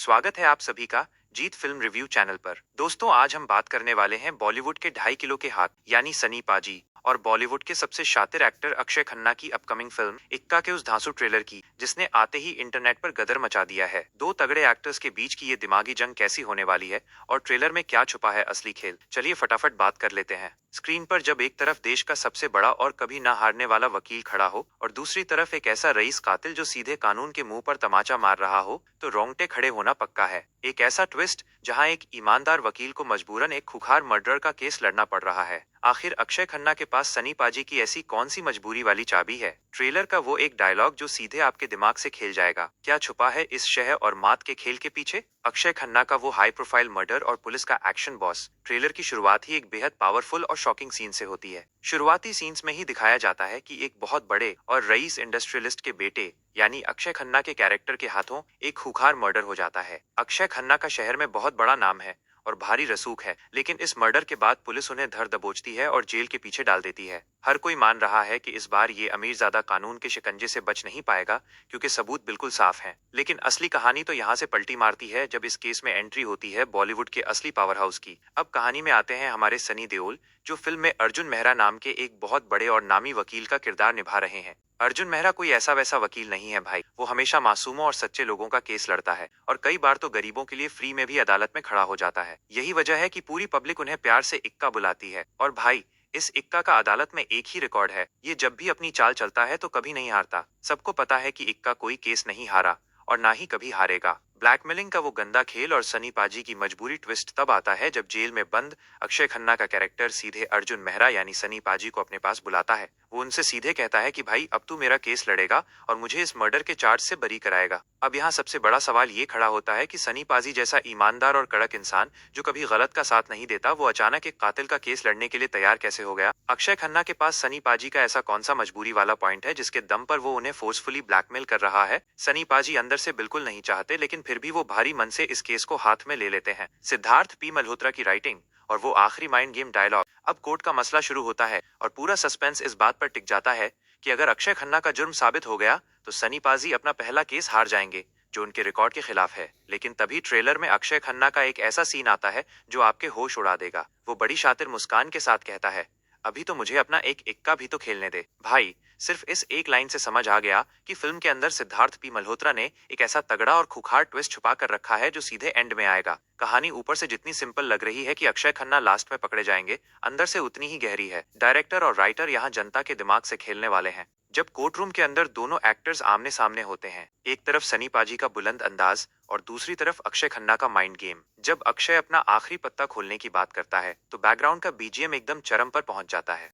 स्वागत है आप सभी का जीत फिल्म रिव्यू चैनल पर। दोस्तों, आज हम बात करने वाले हैं बॉलीवुड के 2.5 किलो के हाथ यानी सनी पाजी और बॉलीवुड के सबसे शातिर एक्टर अक्षय खन्ना की अपकमिंग फिल्म इक्का के उस धांसू ट्रेलर की, जिसने आते ही इंटरनेट पर गदर मचा दिया है। दो तगड़े एक्टर्स के बीच की ये दिमागी जंग कैसी होने वाली है और ट्रेलर में क्या छुपा है असली खेल, चलिए फटाफट बात कर लेते हैं। स्क्रीन पर जब एक तरफ देश का सबसे बड़ा और कभी ना हारने वाला वकील खड़ा हो और दूसरी तरफ एक ऐसा रईस कातिल जो सीधे कानून के मुंह पर तमाचा मार रहा हो, तो रोंगटे खड़े होना पक्का है। एक ऐसा ट्विस्ट जहां एक ईमानदार वकील को मजबूरन एक खुखार मर्डर का केस लड़ना पड़ रहा है। आखिर अक्षय खन्ना के पास सनी पाजी की ऐसी कौन सी मजबूरी वाली चाबी है? ट्रेलर का वो एक डायलॉग जो सीधे आपके दिमाग से खेल जाएगा। क्या छुपा है इस शह और मात के खेल के पीछे? अक्षय खन्ना का वो हाई प्रोफाइल मर्डर और पुलिस का एक्शन बॉस। ट्रेलर की शुरुआत ही एक बेहद पावरफुल और शॉकिंग सीन से होती है। शुरुआती सीन्स में ही दिखाया जाता है कि एक बहुत बड़े और रईस इंडस्ट्रियलिस्ट के बेटे यानी अक्षय खन्ना के कैरेक्टर के हाथों एक खूंखार मर्डर हो जाता है। अक्षय खन्ना का शहर में बहुत बड़ा नाम है और भारी रसूख है, लेकिन इस मर्डर के बाद पुलिस उन्हें धर दबोचती है और जेल के पीछे डाल देती है। हर कोई मान रहा है कि इस बार ये अमीरजादा कानून के शिकंजे से बच नहीं पाएगा, क्योंकि सबूत बिल्कुल साफ हैं। लेकिन असली कहानी तो यहाँ से पलटी मारती है जब इस केस में एंट्री होती है बॉलीवुड के असली पावर हाउस की। अब कहानी में आते हैं हमारे सनी देओल, जो फिल्म में अर्जुन मेहरा नाम के एक बहुत बड़े और नामी वकील का किरदार निभा रहे हैं। अर्जुन मेहरा कोई ऐसा वैसा वकील नहीं है भाई, वो हमेशा मासूमों और सच्चे लोगों का केस लड़ता है और कई बार तो गरीबों के लिए फ्री में भी अदालत में खड़ा हो जाता है। यही वजह है कि पूरी पब्लिक उन्हें प्यार से इक्का बुलाती है। और भाई, इस इक्का का अदालत में एक ही रिकॉर्ड है, ये जब भी अपनी चाल चलता है तो कभी नहीं हारता। सबको पता है कि इक्का कोई केस नहीं हारा और ना ही कभी हारेगा। ब्लैकमेलिंग का वो गंदा खेल और सनी पाजी की मजबूरी ट्विस्ट तब आता है जब जेल में बंद अक्षय खन्ना का कैरेक्टर सीधे अर्जुन मेहरा यानी सनी पाजी को अपने पास बुलाता है। वो उनसे सीधे कहता है कि भाई, अब तू मेरा केस लड़ेगा और मुझे इस मर्डर के चार्ज से बरी कराएगा। अब यहाँ सबसे बड़ा सवाल ये खड़ा होता है कि सनी पाजी जैसा ईमानदार और कड़क इंसान जो कभी गलत का साथ नहीं देता, वो अचानक एक कातिल का केस लड़ने के लिए तैयार कैसे हो गया? अक्षय खन्ना के पास सनी पाजी का ऐसा कौन सा मजबूरी वाला पॉइंट है जिसके दम पर वो उन्हें फोर्सफुली ब्लैकमेल कर रहा है? सनी पाजी अंदर से बिल्कुल नहीं चाहते, लेकिन फिर भी वो भारी मन से इस केस को हाथ में ले लेते हैं। सिद्धार्थ पी मल्होत्रा की राइटिंग और वो आखिरी माइंड गेम डायलॉग। अब कोर्ट का मसला शुरू होता है और पूरा सस्पेंस इस बात पर टिक जाता है कि अगर अक्षय खन्ना का जुर्म साबित हो गया तो सनी पाजी अपना पहला केस हार जाएंगे जो उनके रिकॉर्ड के खिलाफ है। लेकिन तभी ट्रेलर में अक्षय खन्ना का एक ऐसा सीन आता है जो आपके होश उड़ा देगा। वो बड़ी शातिर मुस्कान के साथ कहता है, अभी तो मुझे अपना एक इक्का भी तो खेलने दे। भाई, सिर्फ इस एक लाइन से समझ आ गया कि फिल्म के अंदर सिद्धार्थ पी मल्होत्रा ने एक ऐसा तगड़ा और खुखार ट्विस्ट छुपा कर रखा है जो सीधे एंड में आएगा। कहानी ऊपर से जितनी सिंपल लग रही है कि अक्षय खन्ना लास्ट में पकड़े जाएंगे, अंदर से उतनी ही गहरी है। डायरेक्टर और राइटर यहाँ जनता के दिमाग से खेलने वाले हैं। जब कोर्ट रूम के अंदर दोनों एक्टर्स आमने सामने होते हैं, एक तरफ सनी पाजी का बुलंद अंदाज और दूसरी तरफ अक्षय खन्ना का माइंड गेम। जब अक्षय अपना आखिरी पत्ता खोलने की बात करता है तो बैकग्राउंड का बीजीएम एकदम चरम पर पहुंच जाता है।